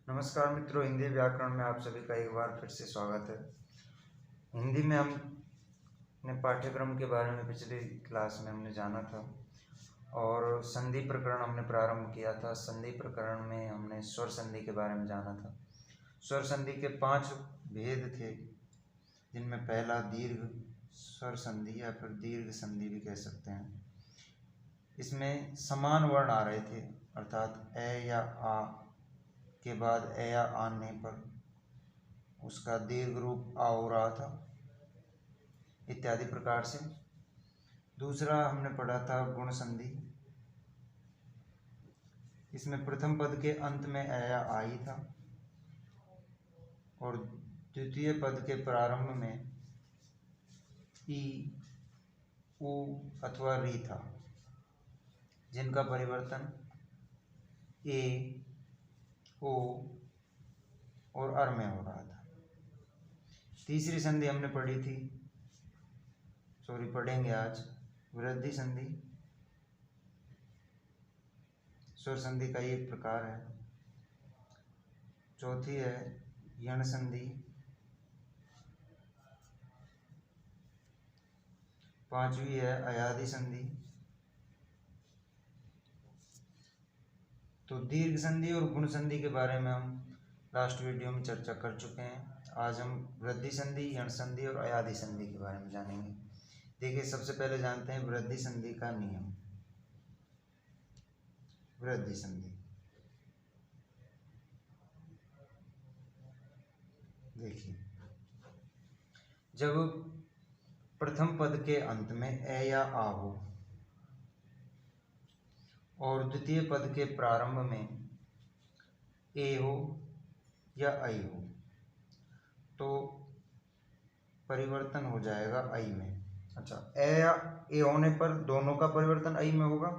नमस्कार मित्रों, हिंदी व्याकरण में आप सभी का एक बार फिर से स्वागत है। हिंदी में हमने पाठ्यक्रम के बारे में पिछली क्लास में हमने जाना था और संधि प्रकरण हमने प्रारंभ किया था। संधि प्रकरण में हमने स्वर संधि के बारे में जाना था। स्वर संधि के 5 भेद थे, जिनमें पहला दीर्घ स्वर संधि या फिर दीर्घ संधि भी कह सकते हैं। इसमें समान वर्ण आ रहे थे, अर्थात ए या आ के बाद ए या आने पर उसका दीर्घ रूप आ हो रहा था, इत्यादि प्रकार से। दूसरा हमने पढ़ा था गुण संधि। इसमें प्रथम पद के अंत में ए या आ ही था और द्वितीय पद के प्रारंभ में ई, उ अथवा री था, जिनका परिवर्तन ए, ओ और अर में हो रहा था। तीसरी संधि हमने पढ़ेंगे आज, वृद्धि संधि। स्वर संधि का एक प्रकार है। चौथी है यण संधि। पांचवी है अयादि संधि। तो दीर्घ संधि और गुण संधि के बारे में हम लास्ट वीडियो में चर्चा कर चुके हैं। आज हम वृद्धि संधि, यण संधि और अयादि संधि के बारे में जानेंगे। देखिए, सबसे पहले जानते हैं वृद्धि संधि का नियम। वृद्धि संधि देखिए, जब प्रथम पद के अंत में ए या आ हो और द्वितीय पद के प्रारंभ में ए हो या आई हो, तो परिवर्तन हो जाएगा आई में। अच्छा, ए या ए होने पर दोनों का परिवर्तन आई में होगा,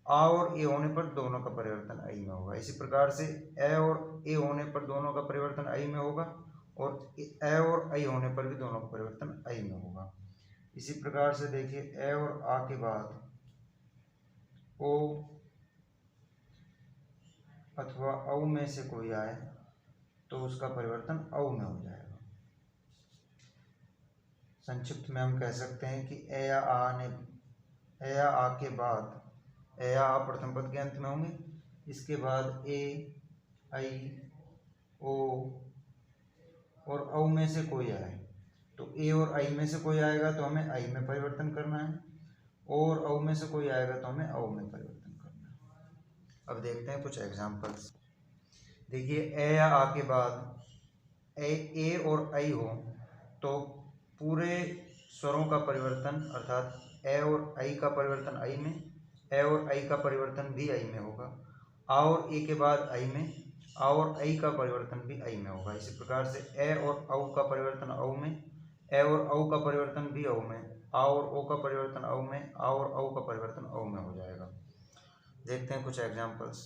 आ और ए होने पर दोनों का परिवर्तन आई में होगा। इसी प्रकार से ए और ए होने पर दोनों का परिवर्तन आई में होगा और ए और आई होने पर भी दोनों का परिवर्तन आई में होगा। इसी प्रकार से देखिए, ए और आ के बाद ओ अथवा औ में से कोई आए तो उसका परिवर्तन औ में हो जाएगा। संक्षिप्त में हम कह सकते हैं कि ए या आ के बाद ए या आ प्रथम पद के अंत में होंगे। इसके बाद ए, आई, ओ और औ में से कोई आए, तो ए और आई में से कोई आएगा तो हमें आई में परिवर्तन करना है, और औ में से कोई आएगा तो हमें औ में परिवर्तन करना है। अब देखते हैं कुछ एग्जाम्पल्स। देखिए, ए या आ के बाद ए और आई हो तो पूरे स्वरों का परिवर्तन, अर्थात ए और आई का परिवर्तन आई में, ए और आई का परिवर्तन भी आई में होगा। आ और ए के बाद आई में, आ और आई का परिवर्तन भी आई में होगा। इसी प्रकार से ए और औ का परिवर्तन औ में, ए और औ का परिवर्तन भी औ में, आ और ओ का परिवर्तन औ में, आ और औ का परिवर्तन औ में हो जाएगा। देखते हैं कुछ एग्जाम्पल्स।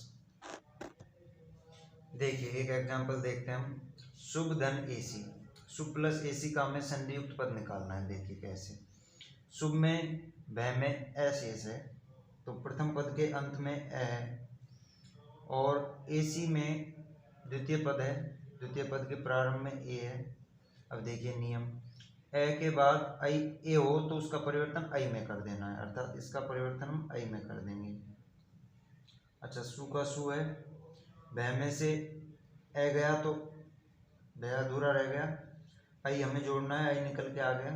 देखिए, एक एग्जाम्पल देखते हैं हम। शुभ धन एसी। शुभ प्लस एसी का हमें संधि युक्त पद निकालना है। देखिए कैसे। शुभ में भय में ए शेष है, तो प्रथम पद के अंत में ए है और एसी में द्वितीय पद है, द्वितीय पद के प्रारंभ में ए है। अब देखिए नियम, ए के बाद आई ए हो तो उसका परिवर्तन आई में कर देना है, अर्थात इसका परिवर्तन हम आई में कर देंगे। अच्छा, सु का सु है, भय में से ए गया तो भय अधूरा रह गया, आई हमें जोड़ना है, आई निकल के आ गया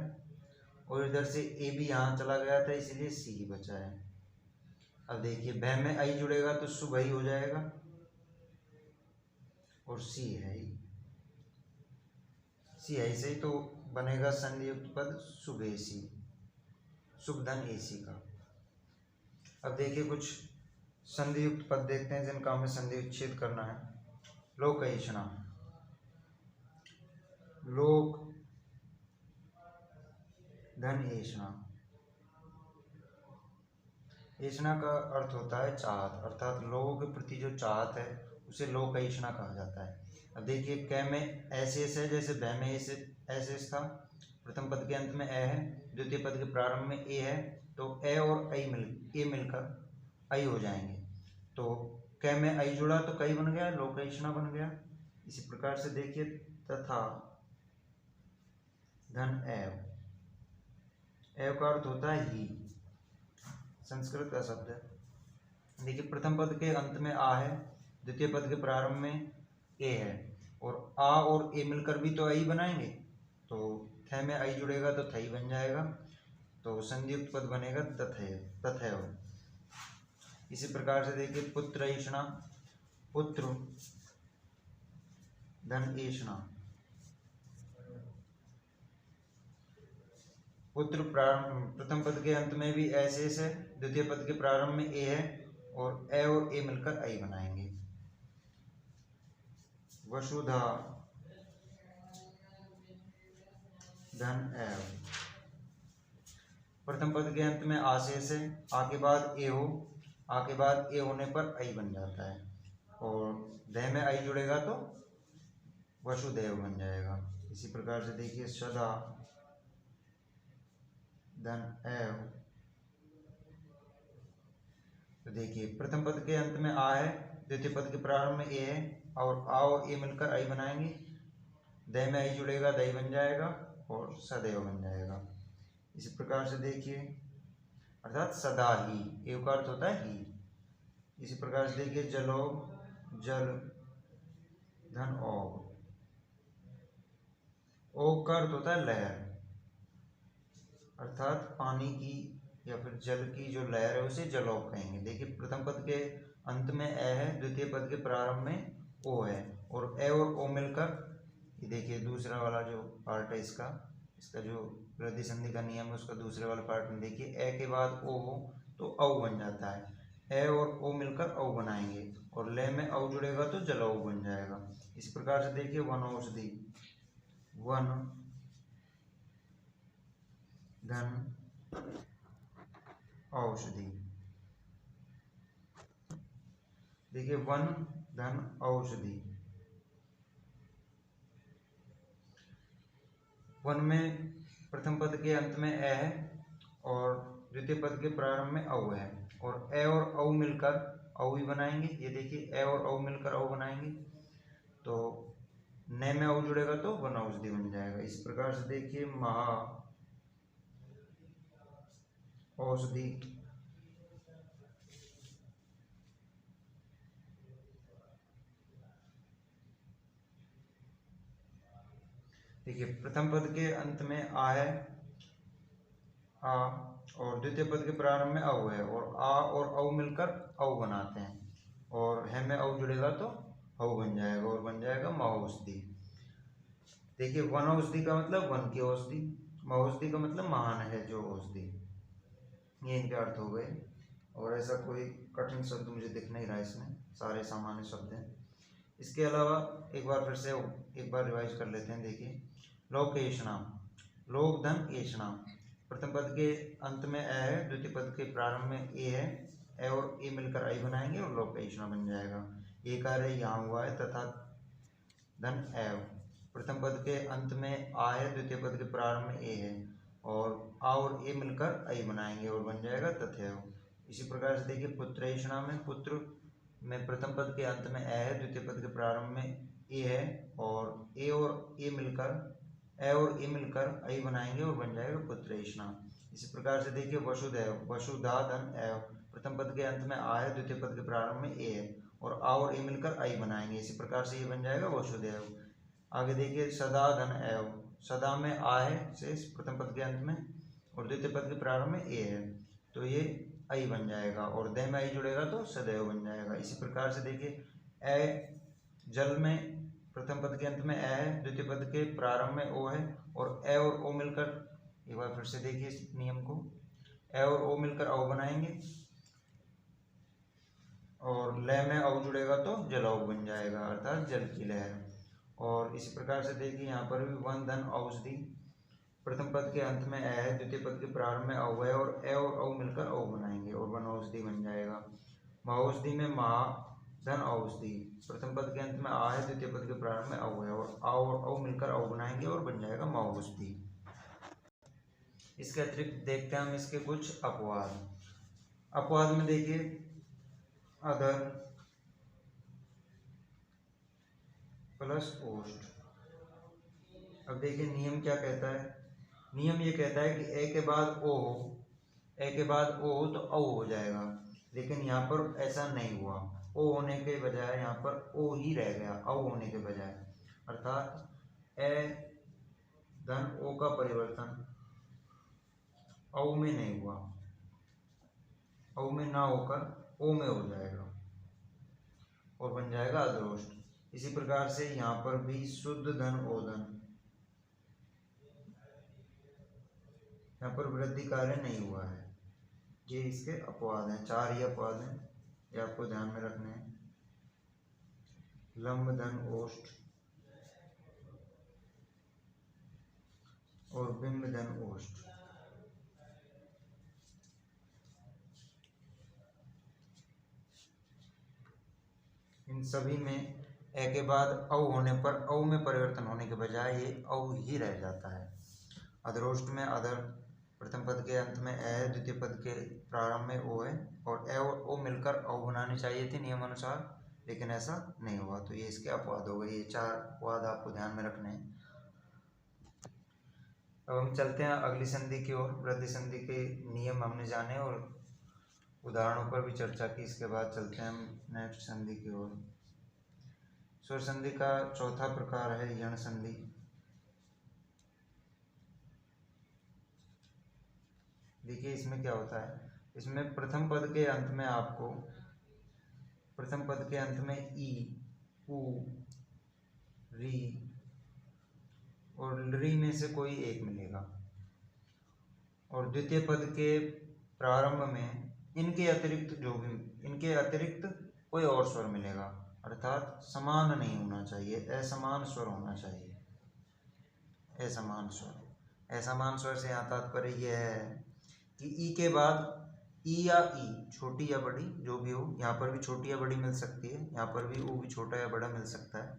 और इधर से ए भी यहाँ चला गया था, इसलिए सी ही बचा है। अब देखिए, भय में आई जुड़ेगा तो शुभ ही हो जाएगा और सी है ही, सी है से ही तो बनेगा संधि युक्त पद शुभ एसी, शुभ धन एसी का। अब देखिए कुछ संधि युक्त पद देखते हैं जिनका हमें संधि विच्छेद करना है। लोक ऐषणा। लोक धन ऐषणा। ऐषणा का अर्थ होता है चाहत, अर्थात लोगों के प्रति जो चाहत है उसे लोक ऐषणा कहा जाता है। अब देखिए, कै में ऐसेस है, जैसे भय में ऐसेस था, प्रथम पद के अंत में ए है, द्वितीय पद के प्रारंभ में ए है, तो ए और आई मिलकर आई हो जाएंगे। तो कै में आई जुड़ा तो कई बन गया, लोकेशना बन गया। इसी प्रकार से देखिए तथा धन एव, एव का अर्थ होता है ही, संस्कृत का शब्द है। देखिए प्रथम पद के अंत में आ है, द्वितीय पद के प्रारंभ में ए है, और आ और ए मिलकर भी तो आई बनाएंगे, तो थ में आई जुड़ेगा तो थई बन जाएगा, तो संयुक्त पद बनेगा तथैव। इसी प्रकार से देखिए पुत्र ईषणा, पुत्र धन ईषणा, पुत्र प्रथम पद के अंत में भी ऐसे है, द्वितीय पद के प्रारंभ में ए है, और ए मिलकर आई बनाएंगे। वसुधा धन एव, प्रथम पद के अंत में आ शेष है, आ के बाद ए हो, आ के बाद ए होने पर आई बन जाता है, और ध में आई जुड़ेगा तो वसुदेव बन जाएगा। इसी प्रकार से देखिए सदा धन एव, तो देखिए प्रथम पद के अंत में आ है, द्वितीय पद के प्रारंभ में ए है, और आ और ए मिलकर आई बनाएंगे, द में आई जुड़ेगा दही बन जाएगा, और सदैव बन जाएगा। इसी प्रकार से देखिए अर्थात सदा ही, एव का अर्थ होता है ही। इसी प्रकार से देखिए जलो जल धन ओग, ओग का अर्थ होता है लहर, अर्थात पानी की या फिर जल की जो लहर है उसे जलौग कहेंगे। देखिए प्रथम पद के अंत में ए है, द्वितीय पद के प्रारंभ में ओ है, और ए और ओ मिलकर, ये देखिए दूसरा वाला जो पार्ट है इसका जो वृद्धि संधि का नियम है उसका दूसरे वाले पार्ट में देखिए ए के बाद ओ हो तो औ बन जाता है, ए और ओ मिलकर औ बनाएंगे, और ले में औ जुड़ेगा तो जलौ बन जाएगा। इस प्रकार से देखिए वनौषधि, वन धन औषधि, देखिए वन धन औषधि, वन में प्रथम पद के अंत में ए है, और द्वितीय पद के प्रारंभ में औ है, और ए और औ मिलकर औ ही बनाएंगे। ये देखिए ए और औ मिलकर औ बनाएंगे, तो न में औ जुड़ेगा तो वनौषधि बन जाएगा। इस प्रकार से देखिए महा औषधि, देखिए प्रथम पद के अंत में आ है, आ, और द्वितीय पद के प्रारंभ में औ है, और आ और औ मिलकर औ बनाते हैं, और है में औ जुड़ेगा तो औ बन जाएगा, और बन जाएगा महौषधि। देखिए वनौषधि का मतलब वन की औषधि, महौषधि का मतलब महान है जो औषधि, ये इनके अर्थ हो गए। और ऐसा कोई कठिन शब्द मुझे दिख नहीं रहा इसमें, सारे सामान्य शब्द हैं। इसके अलावा एक बार फिर से एक बार रिवाइज कर लेते हैं। देखिए लोकेशना, लोक धन एषणा, प्रथम पद के अंत में ए है, द्वितीय पद के प्रारंभ में ए है, ए और ए मिलकर आई बनाएंगे और लोकेशना बन जाएगा। ये कार्य यहाँ हुआ है। तथा धन एव, प्रथम पद के अंत में आ है, द्वितीय पद के प्रारंभ में ए है, और आ और ए मिलकर आई बनाएंगे और बन जाएगा तथैव। इसी प्रकार से देखिए पुत्रेषणा में, पुत्र में प्रथम पद के अंत में ए है, द्वितीय पद के प्रारंभ में ए है, और ए और ए मिलकर आई बनाएंगे और बन जाएगा पुत्रेषणा। इसी प्रकार से देखिए वसुदेव, वसुधा धन एव, प्रथम पद के अंत में आ है, द्वितीय पद के प्रारंभ में ए है, और आ और ए मिलकर आई बनाएंगे। इसी प्रकार से ये बन जाएगा वसुदेव। आगे देखिए सदा धन एव, सदा में आ है शेष प्रथम पद के अंत में, और द्वितीय पद के प्रारंभ में ए है, तो ये आई बन जाएगा, और द में आई जुड़ेगा तो सदैव बन जाएगा। इसी प्रकार से देखिए ए, जल में प्रथम पद के अंत में ए है, द्वितीय पद के प्रारंभ में ओ है, और ए और ओ मिलकर, एक बार फिर से देखिए इस नियम को, ए और ओ मिलकर औ बनाएंगे, और ल में औ जुड़ेगा तो जलौ बन जाएगा, अर्थात जल की लहर। और इसी प्रकार से देखिए यहाँ पर भी वन धन औषधि, प्रथम पद के अंत में ए है, द्वितीय पद के प्रारंभ में औ है, और ए और औ मिलकर औ बनाएंगे और वन औषधि बन जाएगा। महौषधि में महा धन औषधि, प्रथम पद के अंत में आ है, द्वितीय पद के प्रारंभ में औ है, और आ और औ मिलकर औ बनाएंगे और बन जाएगा महौषधि। इसके अतिरिक्त देखते हैं हम इसके कुछ अपवाद। अपवाद में देखिए अधर, प्लस ओष्ठ। अब देखिए नियम क्या कहता है, नियम ये कहता है कि ए के बाद ओ हो, ए के बाद ओ हो तो औ हो जाएगा, लेकिन यहाँ पर ऐसा नहीं हुआ। ओ होने के बजाय यहाँ पर ओ ही रह गया, औ होने के बजाय, अर्थात ए धन ओ का परिवर्तन औ में नहीं हुआ, औ में ना होकर ओ में हो जाएगा और बन जाएगा अधरोष्ट। इसी प्रकार से यहाँ पर भी शुद्ध धन ओधन, यहाँ पर वृद्धि कार्य नहीं हुआ है। ये इसके अपवाद हैं, 4 ही अपवाद हैं, ये आपको ध्यान में रखने हैं। लंब धन ओष्ठ और बिंब धन ओष्ठ। इन सभी में ए के बाद औ होने पर औ में परिवर्तन होने के बजाय ये औ ही रह जाता है। अधरोष्ठ में अधर प्रथम पद के अंत में ए है, द्वितीय पद के प्रारंभ में ओ है, और ए और ओ मिलकर औ बनानी चाहिए थी नियम अनुसार, लेकिन ऐसा नहीं हुआ, तो ये इसके अपवाद हो गए। ये 4 अपवाद आपको ध्यान में रखने हैं। अब हम चलते हैं अगली संधि की ओर। वृद्धि संधि के नियम हमने जाने और उदाहरणों पर भी चर्चा की, इसके बाद चलते हैं हम नेक्स्ट संधि की ओर। स्वर संधि का चौथा प्रकार है यण संधि। देखिए इसमें क्या होता है, इसमें प्रथम पद के अंत में आपको, प्रथम पद के अंत में ई, उ, री और री में से कोई एक मिलेगा, और द्वितीय पद के प्रारंभ में इनके अतिरिक्त कोई और स्वर मिलेगा, अर्थात समान नहीं होना चाहिए, असमान स्वर होना चाहिए, असमान स्वर। असमान स्वर से यहाँ तात्पर्य यह है कि ई के बाद ई या ई, छोटी या बड़ी जो भी हो, यहाँ पर भी छोटी या बड़ी मिल सकती है, यहाँ पर भी ऊ भी छोटा या बड़ा मिल सकता है,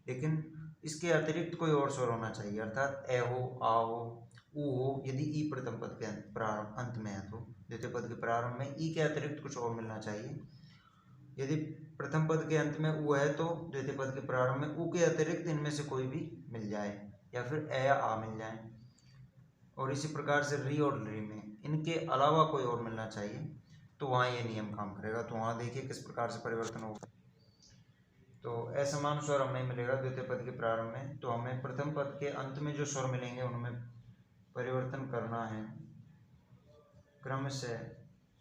लेकिन इसके अतिरिक्त कोई और स्वर होना चाहिए, अर्थात ए हो, आ हो, ऊ हो, यदि ई प्रथम पद के अंत में है तो द्वितीय पद के प्रारंभ में ई के अतिरिक्त कुछ और मिलना चाहिए। यदि प्रथम पद के अंत में ऊ है तो द्वितीय पद के प्रारंभ में ऊ के अतिरिक्त इनमें से कोई भी मिल जाए, या फिर ए या आ मिल जाए, और इसी प्रकार से री और री में इनके अलावा कोई और मिलना चाहिए, तो वहाँ ये नियम काम करेगा। तो वहाँ देखिए किस प्रकार से परिवर्तन होगा। तो असमान स्वर हमें मिलेगा द्वितीय पद के प्रारंभ में, तो हमें प्रथम पद के अंत में जो स्वर मिलेंगे उनमें परिवर्तन करना है क्रम से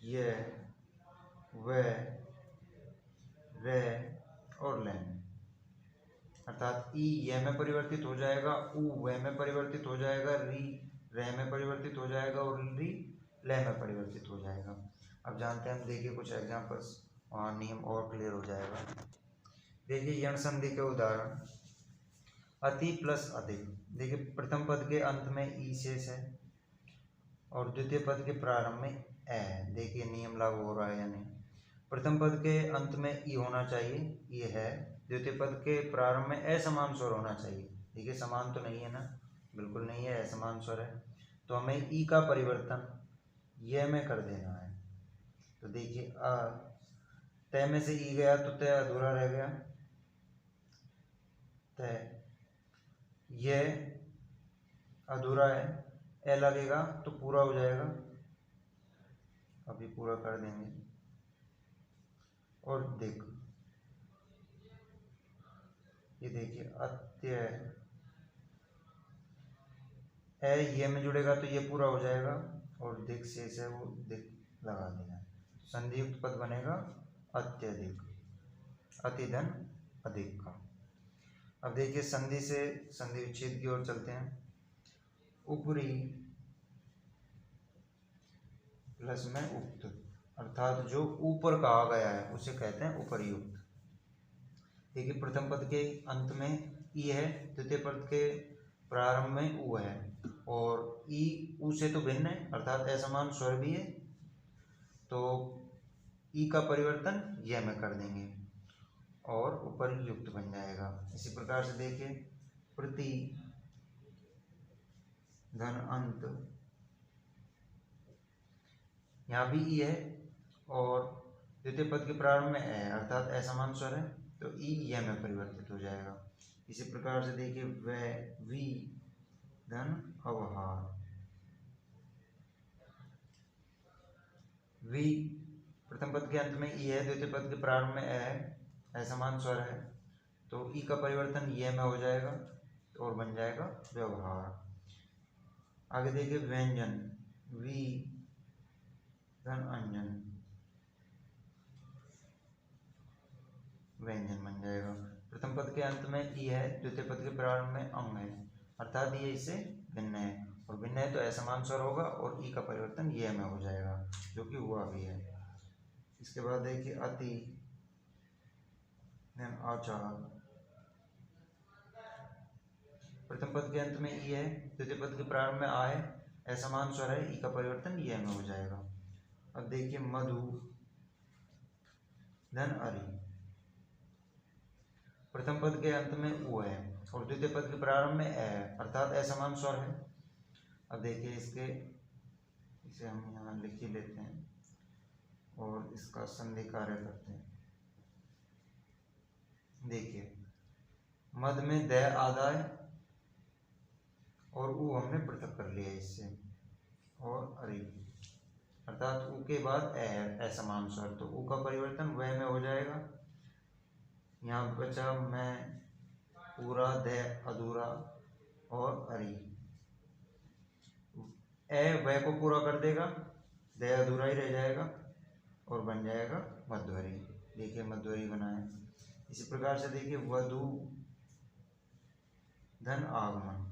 ये, वे, रे और ले, अर्थात ई ये में परिवर्तित हो जाएगा, ऊ वे में परिवर्तित हो जाएगा, री रे में परिवर्तित हो जाएगा और री ले में परिवर्तित हो जाएगा। अब जानते हैं हम, देखिए कुछ एग्जांपल्स, वहाँ नियम और क्लियर हो जाएगा। देखिए यण संधि के उदाहरण, अति प्लस अधिक। देखिए प्रथम पद के अंत में ई शेष है और द्वितीय पद के प्रारंभ में ए है। देखिए नियम लागू हो रहा है या नहीं। प्रथम पद के अंत में ई होना चाहिए, ये है। द्वितीय पद के प्रारंभ में असमान स्वर होना चाहिए। देखिए समान तो नहीं है ना, बिल्कुल नहीं है, असमान स्वर है, तो हमें ई का परिवर्तन ये में कर देना है। तो देखिए तय में से ई गया तो तय अधूरा रह गया, तय ये अधूरा है, ए लगेगा तो पूरा हो जाएगा, अभी पूरा कर देंगे। और देख, ये देखिए अत्य है, ये में जुड़ेगा तो ये पूरा हो जाएगा, और दिक शेष है वो दिक लगा देना, संधियुक्त पद बनेगा अत्यधिक, अतिधन अधिक का। अब देखिए संधि से संधि विच्छेद की ओर चलते हैं। ऊपरी प्लस में उक्त, अर्थात जो ऊपर कहा गया है उसे कहते हैं उपर्युक्त। देखिए प्रथम पद के अंत में ई है, द्वितीय पद के प्रारंभ में ऊ है, और ई ऊ से तो भिन्न है, अर्थात असमान स्वर भी है, तो ई का परिवर्तन यह में कर देंगे और उपर्युक्त बन जाएगा। इसी प्रकार से देखिए प्रति धन अंत, यहाँ भी ई है और द्वितीय पद के प्रारंभ में ए, अर्थात असमान स्वर है, तो ई यह में परिवर्तित हो जाएगा। इसी प्रकार से देखिए वह, वी, धन अवहार। वी प्रथम पद के अंत में ई है, द्वितीय पद के प्रारंभ में ए है, असमान स्वर है, तो ई का परिवर्तन ये में हो जाएगा और बन जाएगा व्यवहार। आगे देखिए व्यंजन, वी, धन अंजन, व्यंजन बन जाएगा। प्रथम पद के अंत में ई है, द्वितीय पद के प्रारंभ में अंग है, अर्थात ये इससे भिन्न है, और भिन्न है तो असमान स्वर होगा और ई का परिवर्तन ये में हो जाएगा, जो कि हुआ भी है। इसके बाद देखिए अति, धन आचार। प्रथम पद के अंत में ई है, द्वितीय पद के प्रारंभ में आ है, असमान स्वर है, ई का परिवर्तन ये में हो जाएगा। अब देखिए मधु, धन अरि। प्रथम पद के अंत में उ है और द्वितीय पद के प्रारंभ में ए है, अर्थात असमान स्वर है। अब देखिए इसे हम यहाँ लिख ही लेते हैं और इसका संधि कार्य करते हैं। देखिए मद में द आदाय और उ हमने पृथक कर लिया इससे, और अरि, अर्थात उ के बाद ए है, असमान स्वर, तो उ का परिवर्तन वह में हो जाएगा। यहाँ बचा मैं, पूरा, द अधूरा और अरि। ए वह को पूरा कर देगा, द अधूरा ही रह जाएगा और बन जाएगा मध्वरी। देखिए मध्वरी बना है। इसी प्रकार से देखिए वधु, धन आगमन।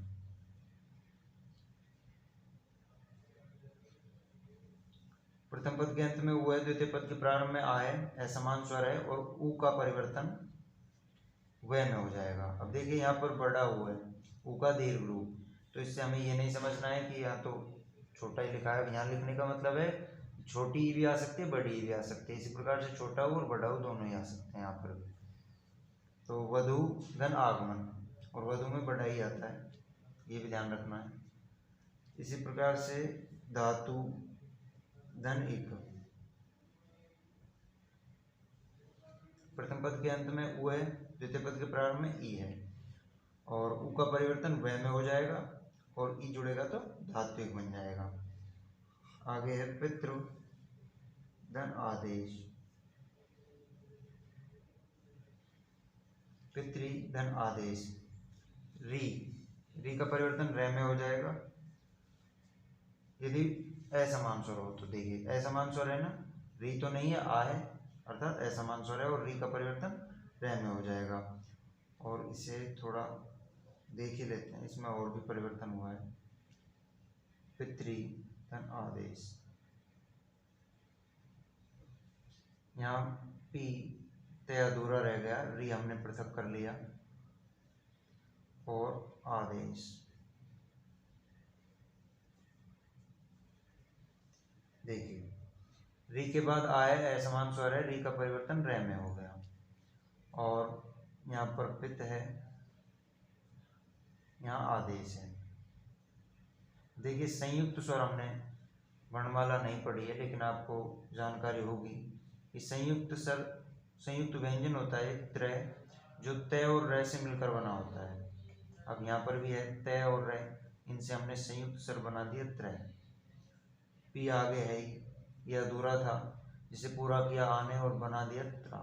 प्रथम पद के अंत में उ है, द्वितीय पद के प्रारंभ में आ है, असमान स्वर है और उ का परिवर्तन वह में हो जाएगा। अब देखिए यहाँ पर बड़ा उ है, उ का दीर्घ रूप, तो इससे हमें ये नहीं समझना है कि यहाँ तो छोटा ही लिखा है। यहाँ लिखने का मतलब है छोटी ई भी आ सकती है, बड़ी ई भी आ सकती है। इसी प्रकार से छोटा उ और बड़ा उ दोनों ही आ सकते हैं यहाँ पर। तो वधु, धन आगमन, और वधु में बड़ा ही आता है, ये भी ध्यान रखना है। इसी प्रकार से धातु, धन इक। प्रथम पद के अंत में उ है, द्वितीय पद के प्रारंभ में ई है और उ का परिवर्तन वह में हो जाएगा और ई जुड़ेगा तो धात्विक बन जाएगा। आगे है पितृ, धन आदेश। पितृ, धन आदेश, री का परिवर्तन रे में हो जाएगा यदि असमान स्वर हो। तो देखिए असमान स्वर है ना, री तो नहीं है, आ है, अर्थात असमान स्वर है और री का परिवर्तन रे में हो जाएगा। और इसे थोड़ा देख ही लेते हैं, इसमें और भी परिवर्तन हुआ है। पितृ, धन आदेश, यहाँ पी ते अधूरा रह गया, री हमने पृथक कर लिया, और आदेश। देखिए री के बाद आ है, असमान स्वर है, री का परिवर्तन रे में हो गया, और यहाँ पर पित है, यहाँ आदेश है। देखिए संयुक्त स्वर हमने वर्णमाला नहीं पढ़ी है, लेकिन आपको जानकारी होगी कि संयुक्त व्यंजन होता है त्रय, जो तय और रे से मिलकर बना होता है। अब यहाँ पर भी है तय और रे, इनसे हमने संयुक्त स्वर बना दिया त्रय। पी आगे है ही, ये अधूरा था जिसे पूरा किया आने और बना दिया त्रा,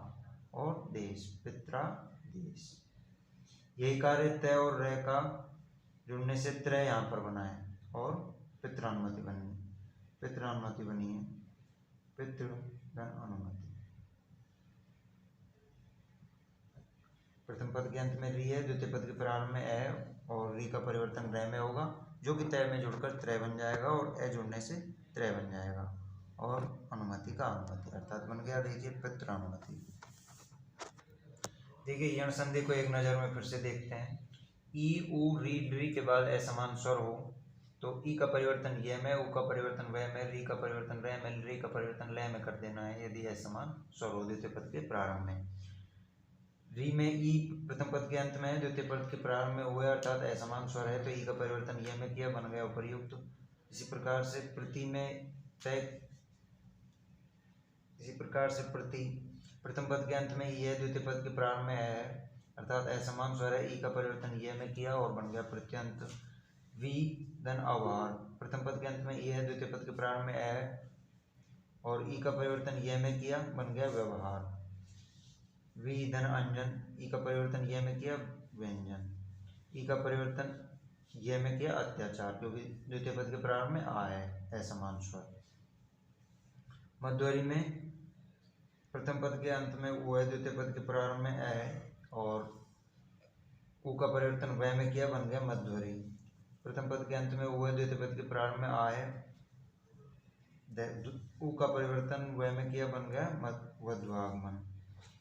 और देश, पित्रा देश। यही कार्य तय और रे का जुड़ने से त्रय यहाँ पर बना है और पित्रानुमति बनी है, पितृ, धन अनुमति। प्रथम पद के अंत में री है, द्वितीय पद के प्रारंभ में ए और री का परिवर्तन रे में होगा, जो कि तय में जुड़कर त्रय बन जाएगा और ए जुड़ने से त्रय बन जाएगा, और अनुमति का अनुमति, अर्थात बन गया देखिए पित्रानुमति। देखिए यण संधि को एक नज़र में फिर से देखते हैं। ई, उ, री के बाद असमान स्वर हो तो ई का परिवर्तन ये में, उ का परिवर्तन वह में, री का परिवर्तन रे में, री का परिवर्तन ले में कर देना है यदि असमान स्वर हो द्वितीय पद के प्रारंभ में। री में ई प्रथम पद के अंत में है, द्वितीय पद के प्रारंभ में हुए, अर्थात असमान स्वर है, तो ई का परिवर्तन ये में किया, बन गया उपर्युक्त। इसी प्रकार से प्रति प्रथम पद के अंत में ई है, द्वितीय पद के प्रारंभ में है, अर्थात असमान स्वर है। ई का परिवर्तन ये में किया और बन गया प्रत्यंत वी धन अवहार। प्रथम पद के अंत में ई है, द्वितीय पद के प्रारंभ में ए है और ई का परिवर्तन ये में किया, बन गया व्यवहार। वी धन अंजन, ई का परिवर्तन ये में किया व्यंजन। ई का परिवर्तन ये में किया अत्याचार, क्योंकि द्वितीय पद के प्रारंभ में आ है असमान स्वर। मध्वरी में प्रथम पद के अंत में ऊ है, द्वितीय पद के प्रारंभ में ए है और ऊ का परिवर्तन वह में किया, बन गया मध्वरी। प्रथम पद के अंत में ऊ है, द्वितीय पद के प्रारंभ में आ है, ऊ का परिवर्तन वह में किया, बन गया वध्वागमन।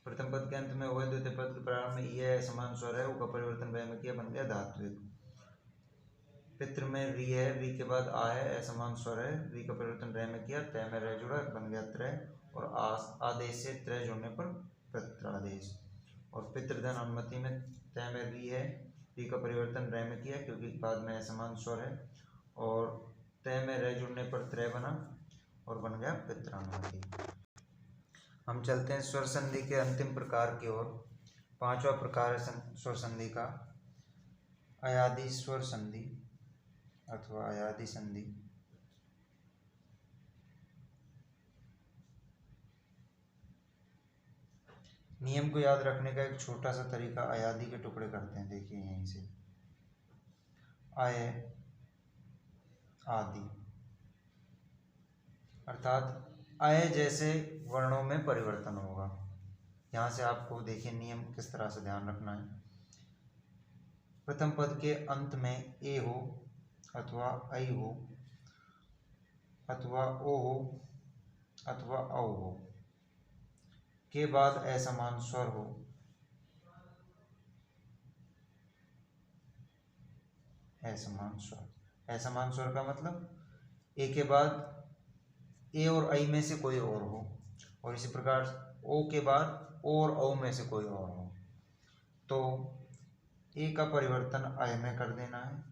प्रथम पद के अंत में ऊ है, द्वितीय पद के प्रारंभ में ई है, समान स्वर है, ऊ का परिवर्तन वह में किया, बन गया धात्विक। पितृ में री है, री के बाद आ है, असमान स्वर है, री का परिवर्तन रह में किया, तय में रह जुड़ा, बन गया त्रय और आदेश से त्रय जुड़ने पर पित्रादेश। और पितृधन अनुमति में तय में री है, री का परिवर्तन रह में किया क्योंकि बाद में असमान स्वर है और तय में रह जुड़ने पर त्रय बना और बन गया पित्रानुमति। हम चलते हैं स्वर संधि के अंतिम प्रकार की ओर। पांचवा प्रकार है स्वर संधि का अयादि स्वर संधि अथवा अयादि संधि। नियम को याद रखने का एक छोटा सा तरीका, अयादि के टुकड़े करते हैं। देखिए यहीं से अय आदि, अर्थात अय जैसे वर्णों में परिवर्तन होगा। यहाँ से आपको देखिए नियम किस तरह से ध्यान रखना है। प्रथम पद के अंत में ए हो अथवा ऐ हो अथवा ओ हो अथवा औ हो के बाद असमान स्वर हो, असमान स्वर। असमान स्वर का मतलब ए के बाद ए और ऐ में से कोई और हो, और इसी प्रकार ओ के बाद ओ और औ में से कोई और हो। तो ए का परिवर्तन ऐ में कर देना है,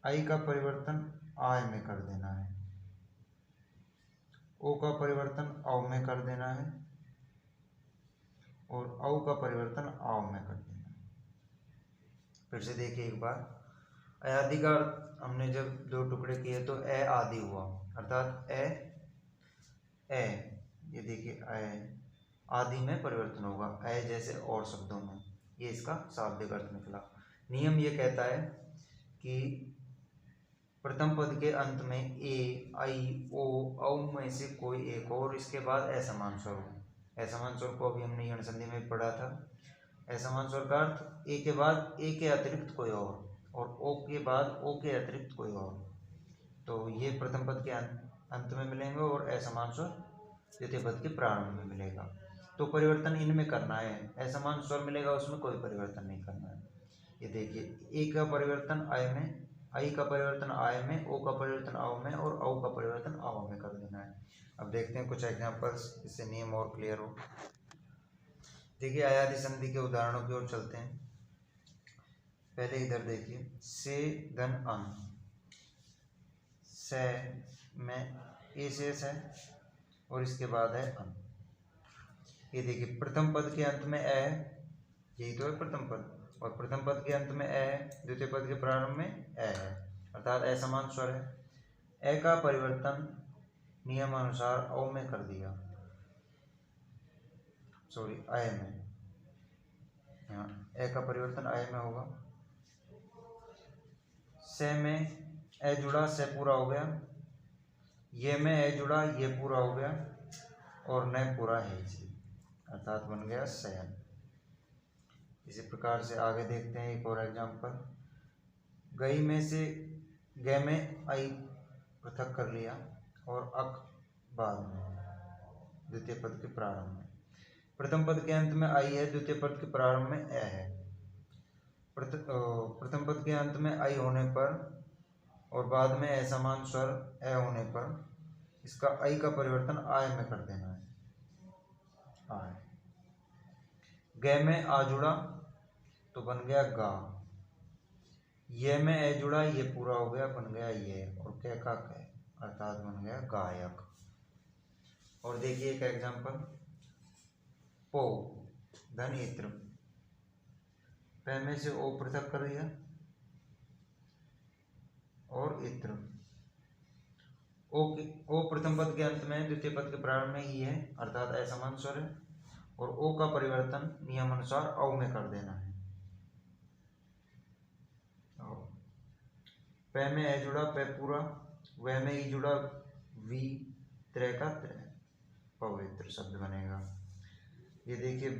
ऐ का परिवर्तन आय में कर देना है, ओ का परिवर्तन औ में कर देना है और औ का परिवर्तन आव में कर देना है। फिर से देखिए एक बार, अयादि का हमने जब दो टुकड़े किए तो ए आदि हुआ, अर्थात ए ये देखिए ए आदि में परिवर्तन होगा, ए जैसे और शब्दों में, ये इसका शाब्दिक अर्थ निकला। नियम ये कहता है कि प्रथम पद के अंत में ए ऐ ओ औ में से कोई एक हो और इसके बाद असमान स्वर हो। असमान स्वर को अभी हमने यण संधि में पढ़ा था। असमान स्वर का अर्थ ए के बाद ए के अतिरिक्त कोई और ओ के बाद ओ के अतिरिक्त कोई और। तो ये प्रथम पद के अंत में मिलेंगे और असमान स्वर द्वितीय पद के प्रारंभ में मिलेगा। तो परिवर्तन इनमें करना है, असमान स्वर मिलेगा उसमें कोई परिवर्तन नहीं करना है। ये देखिए ए का परिवर्तन आय में, आई का परिवर्तन आय में, ओ का परिवर्तन औ में और औ का परिवर्तन आव में कर देना है। अब देखते हैं कुछ एग्जांपल्स, इससे नियम और क्लियर हो। देखिए अयादि संधि के उदाहरणों की ओर चलते हैं। पहले इधर देखिए, से धन अन, से में ए शेष है और इसके बाद है अन। ये देखिए प्रथम पद के अंत में ए, यही तो है प्रथम पद, और प्रथम पद के अंत में ए है, द्वितीय पद के प्रारंभ में ए है, अर्थात असमान स्वर है। ए का परिवर्तन नियमानुसार औ में कर दिया, सॉरी अय में, यहाँ ए का परिवर्तन अय में होगा। से में ए जुड़ा, से पूरा हो गया, ये में ए जुड़ा, ये पूरा हो गया और न पूरा है जी, अर्थात बन गया शयन। इसी प्रकार से आगे देखते हैं एक और एग्जांपल। गई में से ग में आई पृथक कर लिया और अक बाद में, द्वितीय पद के प्रारंभ में। प्रथम पद के अंत में आई है, द्वितीय पद के प्रारंभ में ए है। प्रथम पद के अंत में आई होने पर और बाद में असमान स्वर ए होने पर इसका आई का परिवर्तन आय में कर देना है, आय। ग में आ जुड़ा तो बन गया गा, ये में ए जुड़ा, ये पूरा हो गया, बन गया ये, और क का क, अर्थात बन गया गायक। और देखिए एक एग्जांपल, पो धन इत्र, पे में से ओ पृथक कर दिया और इत्र। ओ प्रथम पद के अंत में, द्वितीय पद के प्रारंभ में ही है, अर्थात असमान स्वर है, और ओ का परिवर्तन नियम अनुसार औ में कर देना है। पे में ए जुड़ा, पे पूरा, व में ई जुड़ा, वी, त्रय का त्रय, पवित्र शब्द बनेगा। ये देखिए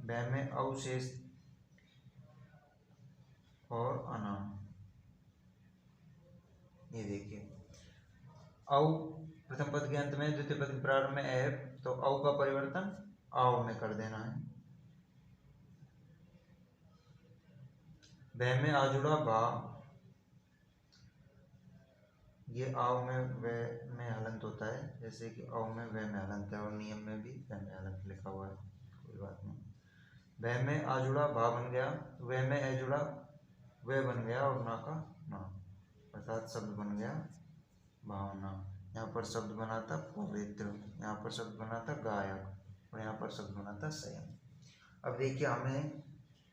बै में अवशेष और अनाम। ये देखिए औ प्रथम पद के अंत में, द्वितीय पद के प्रारंभ में ए, तो औ का परिवर्तन आओ में कर देना है। बै में आ जुड़ा भा, ये आओ में वे में हलंत होता है, जैसे कि औ में वे में हलंत है, और नियम में भी वे में हलंत लिखा हुआ है, कोई बात नहीं। वे में आ जुड़ा भा बन गया, वे में ए जुड़ा वे बन गया, और ना का ना, अर्थात शब्द बन गया भावना। यहाँ पर शब्द बना था पवित्र, यहाँ पर शब्द बना था गायक, और यहाँ पर शब्द बना था संयम। अब देखिए हमें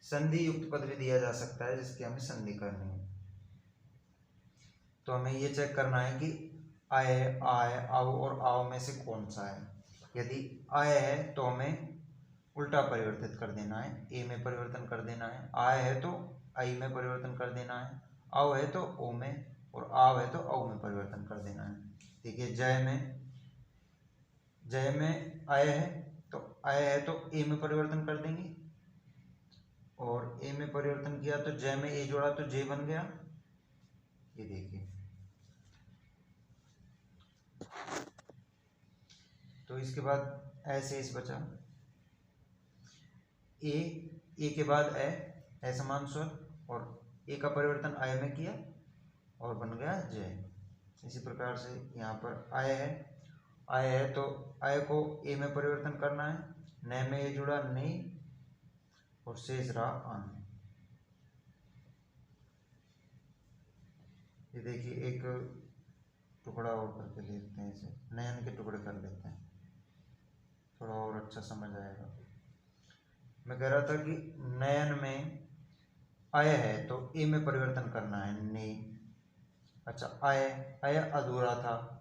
संधि युक्त पद भी दिया जा सकता है जिसकी हमें संधि करनी है। तो हमें ये चेक करना है कि आए, आए, आओ और आओ में से कौन सा है। यदि आए है तो हमें उल्टा परिवर्तित कर देना है, ए में परिवर्तन कर देना है। आए है तो आई में परिवर्तन कर देना है। आओ है तो ओ में, और आव है तो औ में परिवर्तन कर देना है। देखिए जय में आए है तो आए है तो ए में परिवर्तन कर देंगे, और ए में परिवर्तन किया तो जय में ए जोड़ा तो जे बन गया। ये देखिए, तो इसके बाद ए शेष बचा। ए के बाद ए समान स्वर, और ए का परिवर्तन आय में किया और बन गया जय। इसी प्रकार से यहाँ पर आय है तो आय को ए में परिवर्तन करना है, न में ए जुड़ा नहीं, और शेष रहा अन। ये देखिए एक टुकड़ा और करके देखते हैं, इसे नयन के टुकड़े कर लेते हैं, थोड़ा और अच्छा समझ आएगा। मैं कह रहा था कि नयन में आय है तो ए में परिवर्तन करना है, ने। अच्छा आय अधूरा था,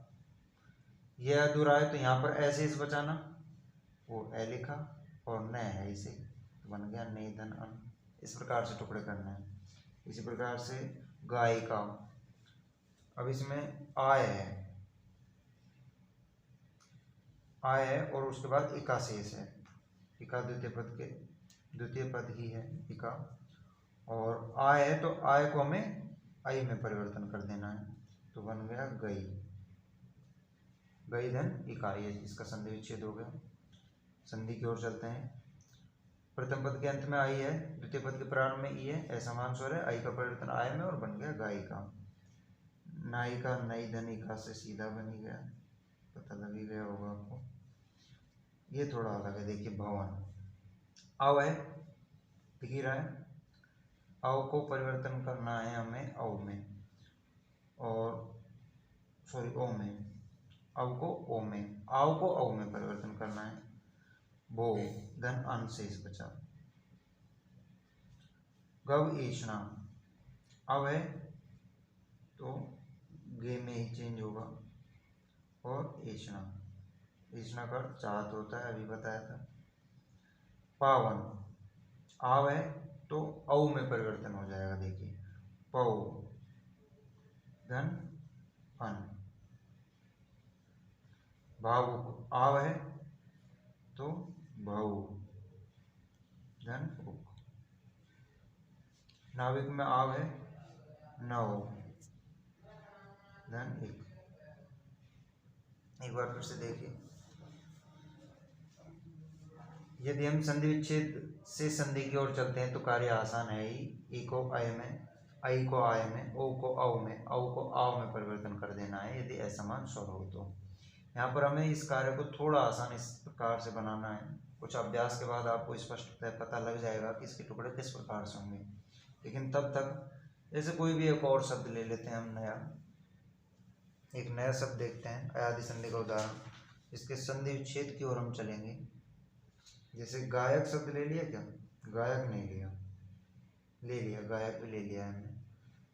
यह अधूरा है तो यहाँ पर ऐसे इस बचाना, वो ए लिखा, और न है इसे, तो बन गया ने धन अन। इस प्रकार से टुकड़े करने हैं। इसी प्रकार से गायिका, अब इसमें आय है और उसके बाद इका शेष है। इका द्वितीय पद ही है इका, और आय है तो आय को हमें आई में परिवर्तन कर देना है, तो बन गया गई धन इकाई है। इसका संधि विच्छेद हो गया। संधि की ओर चलते हैं। प्रथम पद के अंत में आई है, द्वितीय पद के प्रारंभ में ई है, असमान स्वर है, आई का परिवर्तन आय में और बन गया गायिका। नायिका नई धन इका से सीधा बन ही गया, पता लग ही गया होगा आपको। ये थोड़ा अलग है, देखिए भवन आव है, दिख ही रहा है, आव को परिवर्तन करना है हमें औ में, और सॉरी ओ में, आव को ओ में, आव को औ में परिवर्तन करना है। भो धन अन शेष बचा। गव ईष्णा, अब है तो गे में ही चेंज होगा, और ईष्णा का चाहत होता है, अभी बताया था। पावन, आव है तो औ में परिवर्तन हो जाएगा, देखिए पौ धन अन। भावुक, आव है तो भौ धन उक। नाविक में आव है नौ धन एक बार फिर से देखिए। यदि हम संधि विच्छेद से संधि की ओर चलते हैं तो कार्य आसान है ही। ई को आय में, आई को आय में, ओ को औ में, औ को आव में परिवर्तन कर देना है यदि असमान स्वर हो तो। यहाँ पर हमें इस कार्य को थोड़ा आसान इस प्रकार से बनाना है। कुछ अभ्यास के बाद आपको स्पष्ट पता लग जाएगा कि इसके टुकड़े किस प्रकार से होंगे। लेकिन तब तक जैसे कोई भी एक और शब्द ले लेते हैं हम, एक नया शब्द देखते हैं, अयादि संधि का उदाहरण। इसके संधि विच्छेद की ओर हम चलेंगे। जैसे गायक शब्द ले लिया क्या, गायक नहीं लिया, ले लिया गायक भी ले लिया हमने।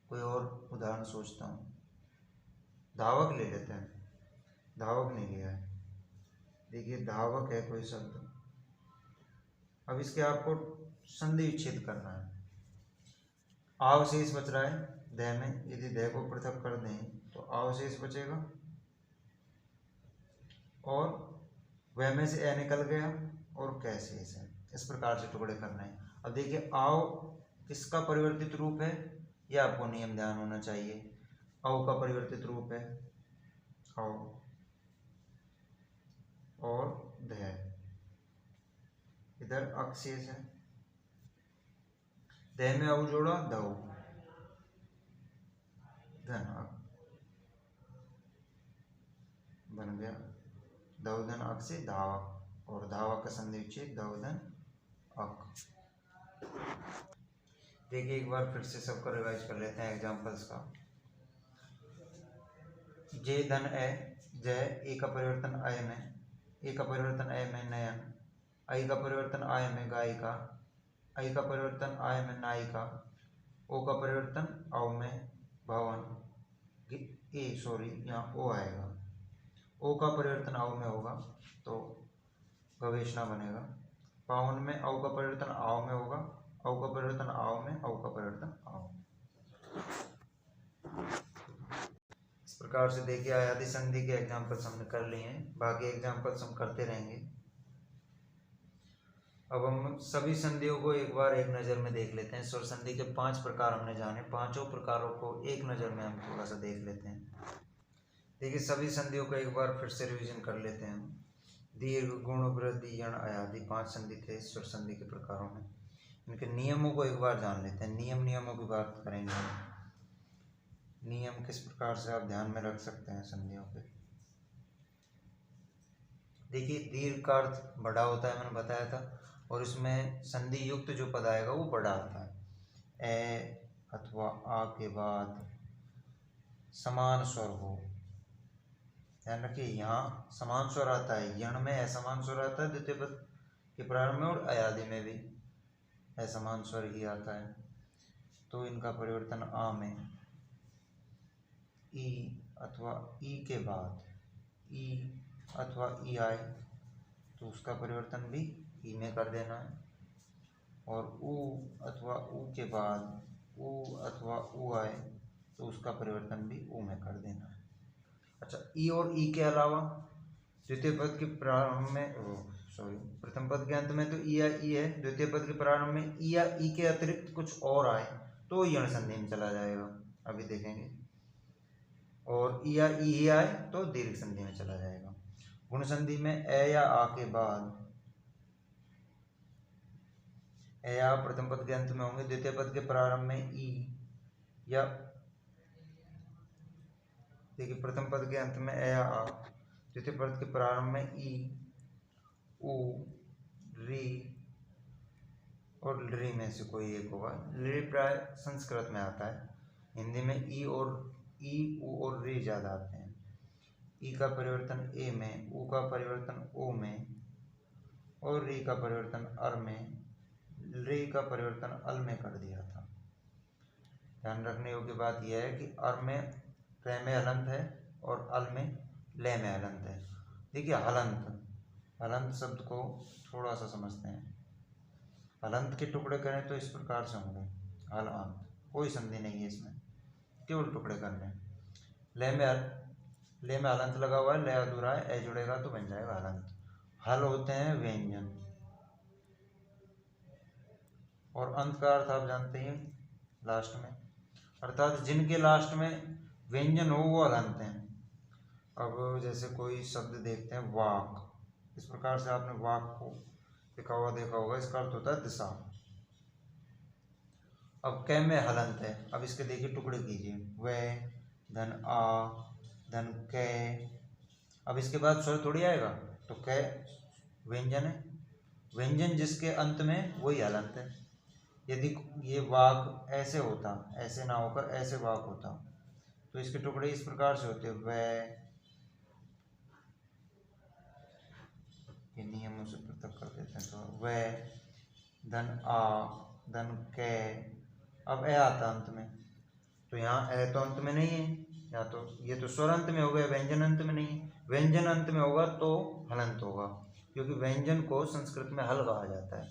कोई और उदाहरण सोचता हूँ, धावक ले लेते हैं, धावक नहीं लिया है। देखिए धावक है कोई शब्द, अब इसके आपको संधि विच्छेद करना है। अवशेष बच रहा है दह में, यदि दह को पृथक कर दें तो अवशेष बचेगा और वह में से ए निकल गया और कै शेष है। इस प्रकार से टुकड़े करना है। अब देखिए आव इसका परिवर्तित रूप है, यह आपको नियम ध्यान होना चाहिए। औ का परिवर्तित रूप है औ और दह, इधर अक्षेष है, दह में औ जोड़ा दव, धन बन गया दवधन अक से धावक, और धावक का संधि विच्छेद दवधन अक। देखिए एक बार फिर से सबको रिवाइज कर लेते हैं एग्जांपल्स का। जे धन ए, जय ए का परिवर्तन अय में, ए का परिवर्तन अय में नयन, आई का परिवर्तन आय में गायिका, आई का परिवर्तन आय में नायिका, ओ का परिवर्तन औ में भवन, यहाँ ओ आएगा, ओ का परिवर्तन औ में होगा तो गवेषणा बनेगा। पावन में औ का परिवर्तन आव में होगा, औ का परिवर्तन आव में, औ का परिवर्तन आव में। इस प्रकार से देखिए आयादी संधि के एग्जाम्पल्स हमने कर लिए हैं, बाकी एग्जाम्पल्स हम करते रहेंगे। अब हम सभी संधियों को एक बार एक नज़र में देख लेते हैं। स्वर संधि के 5 प्रकार हमने जाने, पांचों प्रकारों को एक नज़र में हम थोड़ा सा देख लेते हैं। देखिए सभी संधियों को एक बार फिर से रिवीजन कर लेते हैं। दीर्घ, गुण, वृद्धि, यण, अयादि 5 संधि थे स्वर संधि के प्रकारों में। इनके नियमों को एक बार जान लेते हैं। नियमों की बात करेंगे। नियम किस प्रकार से आप ध्यान में रख सकते हैं संधियों के। देखिए दीर्घ का अर्थ बड़ा होता है, मैंने बताया था, और इसमें संधि युक्त जो पद आएगा वो बड़ा आता है। ए अथवा आ के बाद समान स्वर हो, ध्यान रखिए यहाँ समान स्वर आता है, यण में असमान स्वर आता है द्वितीय पद के प्रारंभ में, और अयादि में भी असमान स्वर ही आता है। तो इनका परिवर्तन आ में, ई अथवा ई के बाद ई अथवा ई आए तो उसका परिवर्तन भी ई में कर देना है, और ऊ अथवा ऊ के बाद ऊ अथवा ऊ आए तो उसका परिवर्तन भी ऊ में कर देना है। अच्छा, ई और ई के अलावा द्वितीय पद के प्रारंभ में प्रथम पद के अंत में तो ई या ई है, द्वितीय पद के प्रारंभ में ई या ई के अतिरिक्त कुछ और आए तो यण संधि में चला जाएगा, अभी देखेंगे। और ई या ई ही आए तो दीर्घ संधि में चला जाएगा। गुण संधि में ए या आ के बाद ए या प्रथम पद के अंत में होंगे, द्वितीय पद के प्रारंभ में ई या, देखिए प्रथम पद के अंत में ए या आ, द्वितीय पद के प्रारंभ में ई, ऊ, री और री में से कोई एक होगा। री प्राय संस्कृत में आता है, हिंदी में ई और ई, ऊ और री ज़्यादा आते हैं। ई का परिवर्तन ए में, ऊ का परिवर्तन ओ में, और री का परिवर्तन अर में, री का परिवर्तन अल में कर दिया था। ध्यान रखने योग्य बात यह है कि अर में रे में हलंत है और अल में ले में हलंत है। देखिए हलंत शब्द को थोड़ा सा समझते हैं। हलंत के टुकड़े करें तो इस प्रकार से होंगे, हल अंत, कोई संधि नहीं है इसमें, केवल टुकड़े करने हैं। ले में हलंत लगा हुआ है, ले अधूरा है, ए जुड़ेगा तो बन जाएगा हलंत। हल होते हैं व्यंजन, और अंत का अर्थ आप जानते हैं लास्ट में, अर्थात जिनके लास्ट में व्यंजन हो वो हलंत हैं। अब जैसे कोई शब्द देखते हैं वाक, इस प्रकार से आपने वाक को लिखा हुआ देखा होगा, इसका अर्थ होता है दिशा। अब कै में हलंत है, अब इसके देखिए टुकड़े कीजिए, वह धन आ धन कै, अब इसके बाद स्वर थोड़ी आएगा, तो कै व्यंजन है, व्यंजन जिसके अंत में वही हलंत है। यदि ये वाक ऐसे होता, ऐसे ना होकर ऐसे वाक होता, तो इसके टुकड़े इस प्रकार से होते, वह ये नियमों से पृथक कर देते हैं। तो वह धन आ धन कै, अब ए आता अंत में, तो यहाँ ए तो अंत में नहीं है, या तो ये तो स्वर अंत में हो गया, व्यंजन अंत में नहीं है। व्यंजन अंत में होगा तो हलंत होगा, क्योंकि व्यंजन को संस्कृत में हल कहा जाता है,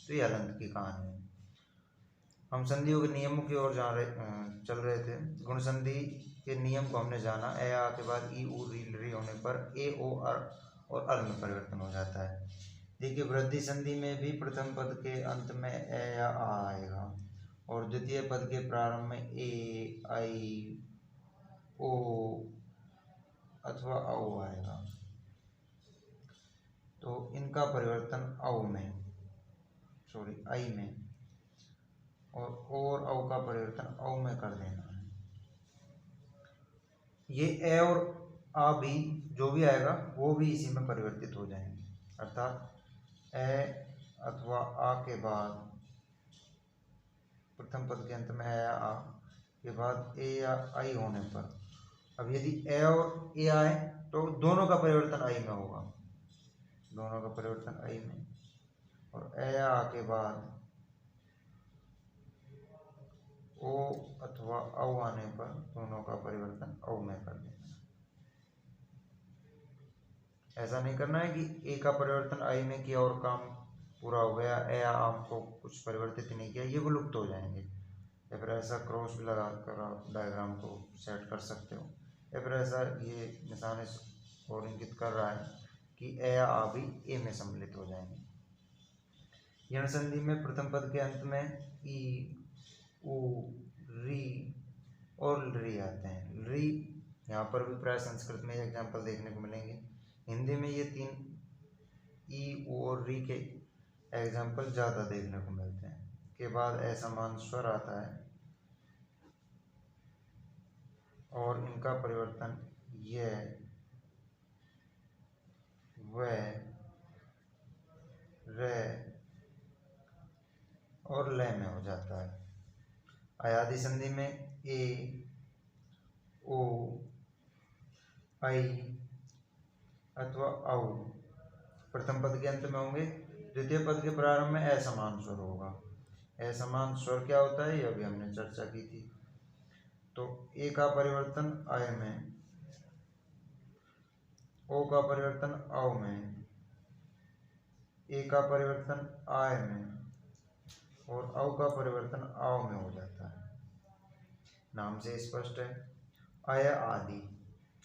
तो ये हलंत की कहानी है। हम संधियों के नियमों की ओर चल रहे थे। गुण संधि के नियम को हमने जाना। ए आ के बाद ई उ री होने पर ए ओ और अल में परिवर्तन हो जाता है। देखिए वृद्धि संधि में भी प्रथम पद के अंत में ए या आ आएगा और द्वितीय पद के प्रारंभ में ए आई ओ अथवा औ आएगा, तो इनका परिवर्तन औ में, आई में, और औ का परिवर्तन औ में कर देना है। ये ए और आ भी जो भी आएगा वो भी इसी में परिवर्तित हो जाएंगे, अर्थात ए अथवा आ के बाद प्रथम पद के अंत में ए या आ के बाद ए या आई होने पर, अब यदि ए और ए आए तो दोनों का परिवर्तन आई में होगा, दोनों का परिवर्तन आई में, और ए या आ के बाद ओ अथवा औ आने पर दोनों का परिवर्तन औ में कर देना। ऐसा नहीं करना है कि ए का परिवर्तन आई में किया और काम पूरा हो गया, ए या आम को कुछ परिवर्तित नहीं किया, ये विलुप्त हो जाएंगे। या फिर ऐसा क्रॉस भी लगा कर आप डायग्राम को सेट कर सकते हो, या फिर ऐसा ये निशान और इंगित कर रहा है कि ए या आ भी ए में सम्मिलित हो जाएंगे। यण संधि में प्रथम पद के अंत में ई उ री और री आते हैं। री यहाँ पर भी प्राय संस्कृत में एग्जाम्पल देखने को मिलेंगे, हिंदी में ये तीन ई उ और री के एग्जाम्पल ज़्यादा देखने को मिलते हैं। के बाद असमान स्वर आता है और इनका परिवर्तन ये व रे और लय में हो जाता है। अयादि संधि में ए ओ आई अथवा औ प्रथम पद के अंत में होंगे, द्वितीय पद के प्रारंभ में असमान स्वर होगा। असमान स्वर क्या होता है, यह भी हमने चर्चा की थी। तो ए का परिवर्तन आय में, ओ का परिवर्तन औ में, ए का परिवर्तन आय में और औ का परिवर्तन आव में हो जाता है। नाम से स्पष्ट है। अय आदि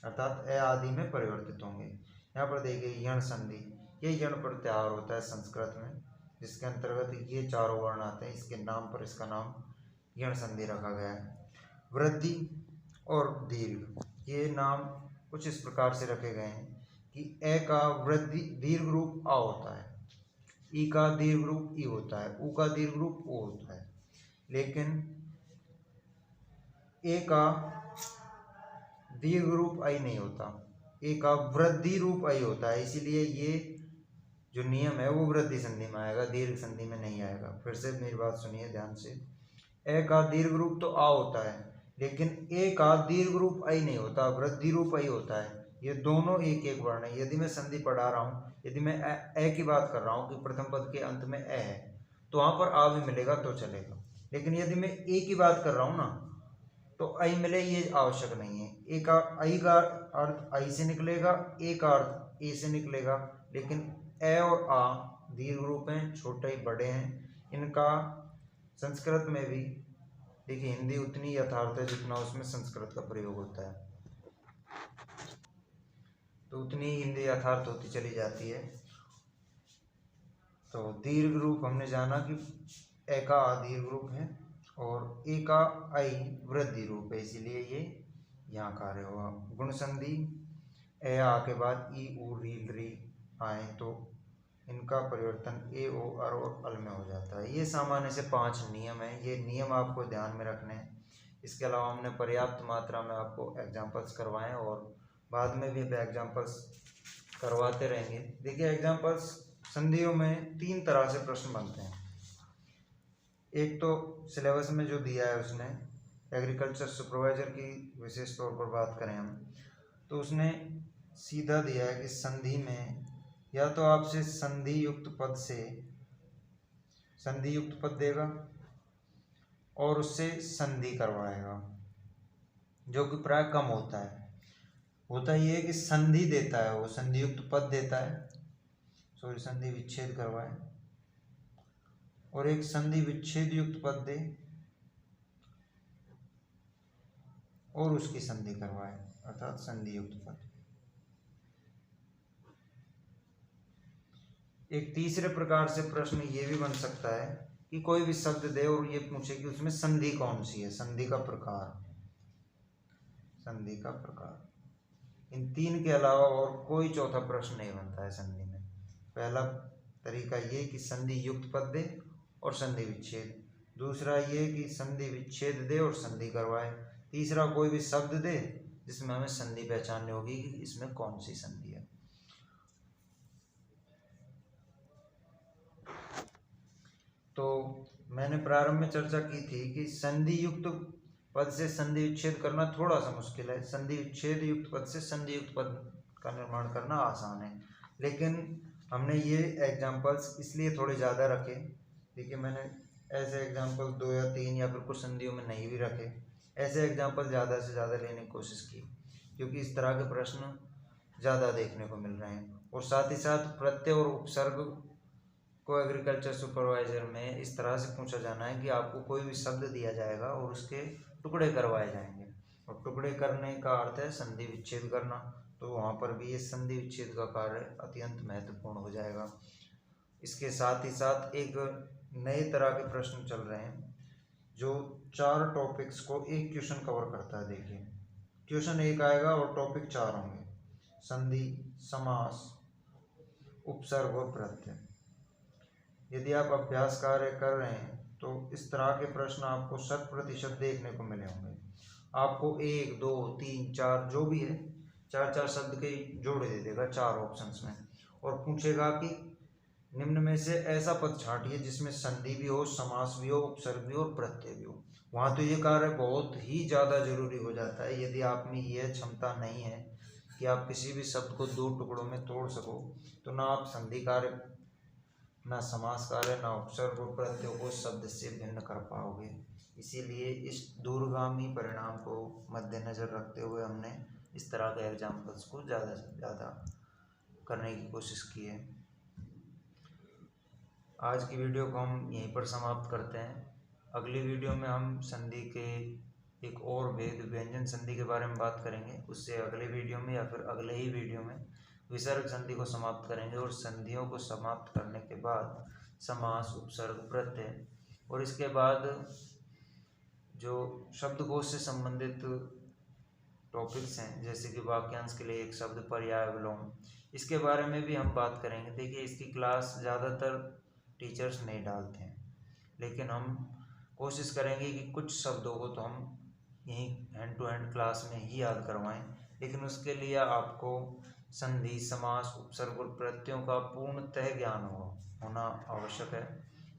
अर्थात ए आदि में परिवर्तित होंगे। यहाँ पर देखिए यण संधि, ये यण प्रत्याहार होता है संस्कृत में, जिसके अंतर्गत ये चारों वर्ण आते हैं। इसके नाम पर इसका नाम यण संधि रखा गया है। वृद्धि और दीर्घ, ये नाम कुछ इस प्रकार से रखे गए हैं कि ए का वृद्धि दीर्घ रूप आ होता है, ई का दीर्घ रूप ई होता है, उ का दीर्घ रूप ओ होता है, लेकिन ए का दीर्घ रूप आई नहीं होता, ए का वृद्धि रूप आई होता है। इसीलिए ये जो नियम है वो वृद्धि संधि में आएगा, दीर्घ संधि में नहीं आएगा। फिर से मेरी बात सुनिए ध्यान से। ए का दीर्घ रूप तो आ होता है, लेकिन ए का दीर्घ रूप आई नहीं होता, वृद्धि रूप आई होता है। ये दोनों एक एक वर्ण है। यदि मैं संधि पढ़ा रहा हूँ, यदि मैं ए की बात कर रहा हूँ कि प्रथम पद के अंत में ए है, तो वहाँ पर आ भी मिलेगा तो चलेगा। लेकिन यदि मैं ए की बात कर रहा हूँ ना, तो आई मिले ये आवश्यक नहीं है। ए का आई का अर्थ आई से निकलेगा, ए का अर्थ ए से निकलेगा, लेकिन ए और आ दीर्घ रूप हैं, छोटे ही बड़े हैं। इनका संस्कृत में भी देखिए, हिंदी उतनी यथार्थ है जितना उसमें संस्कृत का प्रयोग होता है, तो उतनी हिंदी यथार्थ होती चली जाती है। तो दीर्घ रूप हमने जाना कि ए का आ दीर्घ रूप है और ए का आई वृद्धि रूप है, इसीलिए ये यहाँ कार्य हुआ। गुण संधि ए आ के बाद ई उ री आए तो इनका परिवर्तन ए ओ और अल में हो जाता है। ये सामान्य से 5 नियम हैं, ये नियम आपको ध्यान में रखने हैं। इसके अलावा हमने पर्याप्त मात्रा में आपको एग्जाम्पल्स करवाएं और बाद में भी एग्जाम्पल्स करवाते रहेंगे। देखिए एग्जाम्पल्स संधियों में 3 तरह से प्रश्न बनते हैं। एक तो सिलेबस में जो दिया है उसने, एग्रीकल्चर सुपरवाइजर की विशेष तौर पर बात करें हम, तो उसने सीधा दिया है कि संधि में या तो आपसे संधि युक्त पद से संधि युक्त पद देगा और उससे संधि करवाएगा, जो कि प्राय कम होता है। होता ये है कि संधि देता है, वो संधि युक्त पद देता है, सॉरी संधि विच्छेद करवाए, और एक संधि विच्छेद युक्त पद दे और उसकी संधि करवाए, अर्थात संधि युक्त पद। एक तीसरे प्रकार से प्रश्न ये भी बन सकता है कि कोई भी शब्द दे और ये पूछे कि उसमें संधि कौन सी है, संधि का प्रकार, संधि का प्रकार। इन तीन के अलावा और कोई चौथा प्रश्न नहीं बनता है संधि में। पहला तरीका ये कि संधि युक्त पद दे और संधि विच्छेद, दूसरा ये कि संधि विच्छेद दे और संधि करवाए, तीसरा कोई भी शब्द दे जिसमें हमें संधि पहचाननी होगी कि इसमें कौन सी संधि है। तो मैंने प्रारंभ में चर्चा की थी कि संधि युक्त पद से संधि विच्छेद करना थोड़ा सा मुश्किल है, संधि विच्छेद युक्त पद से संधि युक्त पद का निर्माण करना आसान है। लेकिन हमने ये एग्जाम्पल्स इसलिए थोड़े ज़्यादा रखे, देखिए मैंने ऐसे एग्जाम्पल 2 या 3 या फिर कुछ संधियों में नहीं भी रखे, ऐसे एग्जाम्पल ज़्यादा से ज़्यादा लेने की कोशिश की, क्योंकि इस तरह के प्रश्न ज़्यादा देखने को मिल रहे हैं। और साथ ही साथ प्रत्यय और उपसर्ग को एग्रीकल्चर सुपरवाइजर में इस तरह से पूछा जाना है कि आपको कोई भी शब्द दिया जाएगा और उसके टुकड़े करवाए जाएंगे, और टुकड़े करने का अर्थ है संधि विच्छेद करना, तो वहाँ पर भी ये संधि विच्छेद का कार्य अत्यंत महत्वपूर्ण हो जाएगा। इसके साथ ही साथ एक नए तरह के प्रश्न चल रहे हैं जो 4 टॉपिक्स को एक क्वेश्चन कवर करता है। देखिए क्वेश्चन एक आएगा और टॉपिक 4 होंगे, संधि, समास, उपसर्ग और प्रत्यय। यदि आप अभ्यास कार्य कर रहे हैं तो इस तरह के प्रश्न आपको 100% देखने को मिले होंगे। आपको 1, 2, 3, 4 जो भी है 4 शब्द के जोड़े दे देगा 4 ऑप्शंस में, और पूछेगा कि निम्न में से ऐसा पद छांटिए जिसमें संधि भी हो, समास भी हो, उपसर्ग भी हो और प्रत्यय भी हो। वहाँ तो ये कार्य बहुत ही ज़्यादा जरूरी हो जाता है। यदि आप में यह क्षमता नहीं है कि आप किसी भी शब्द को 2 टुकड़ों में तोड़ सको, तो ना आप संधि कार्य, ना समास कार्य, ना उपसर्ग और प्रत्यय को शब्द से भिन्न कर पाओगे। इसीलिए इस दूरगामी परिणाम को मद्देनजर रखते हुए हमने इस तरह के एग्जाम्पल्स को ज़्यादा से ज़्यादा करने की कोशिश की है। आज की वीडियो को हम यहीं पर समाप्त करते हैं। अगली वीडियो में हम संधि के एक और भेद, व्यंजन संधि के बारे में बात करेंगे। उससे अगले वीडियो में या फिर अगले ही वीडियो में विसर्ग संधि को समाप्त करेंगे, और संधियों को समाप्त करने के बाद समास, उपसर्ग, प्रत्यय, और इसके बाद जो शब्दकोश से संबंधित टॉपिक्स हैं जैसे कि वाक्यांश के लिए एक शब्द, पर्याय, विलोम, इसके बारे में भी हम बात करेंगे। देखिए इसकी क्लास ज़्यादातर टीचर्स नहीं डालते हैं, लेकिन हम कोशिश करेंगे कि कुछ शब्दों को तो हम यहीं हैंड टू हैंड क्लास में ही याद करवाएं, लेकिन उसके लिए आपको संधि, समास, उपसर्ग और प्रत्ययों का पूर्णतः ज्ञान होना आवश्यक है,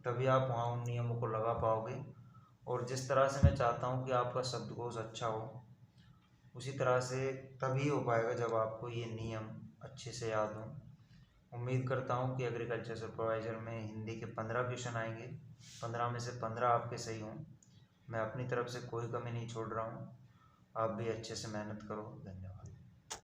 तभी आप वहाँ उन नियमों को लगा पाओगे। और जिस तरह से मैं चाहता हूँ कि आपका शब्दकोश अच्छा हो, उसी तरह से तभी हो पाएगा जब आपको ये नियम अच्छे से याद हों। उम्मीद करता हूँ कि एग्रीकल्चर सुपरवाइजर में हिंदी के 15 क्वेश्चन आएंगे, 15 में से 15 आपके सही हों। मैं अपनी तरफ से कोई कमी नहीं छोड़ रहा हूँ, आप भी अच्छे से मेहनत करो। धन्यवाद।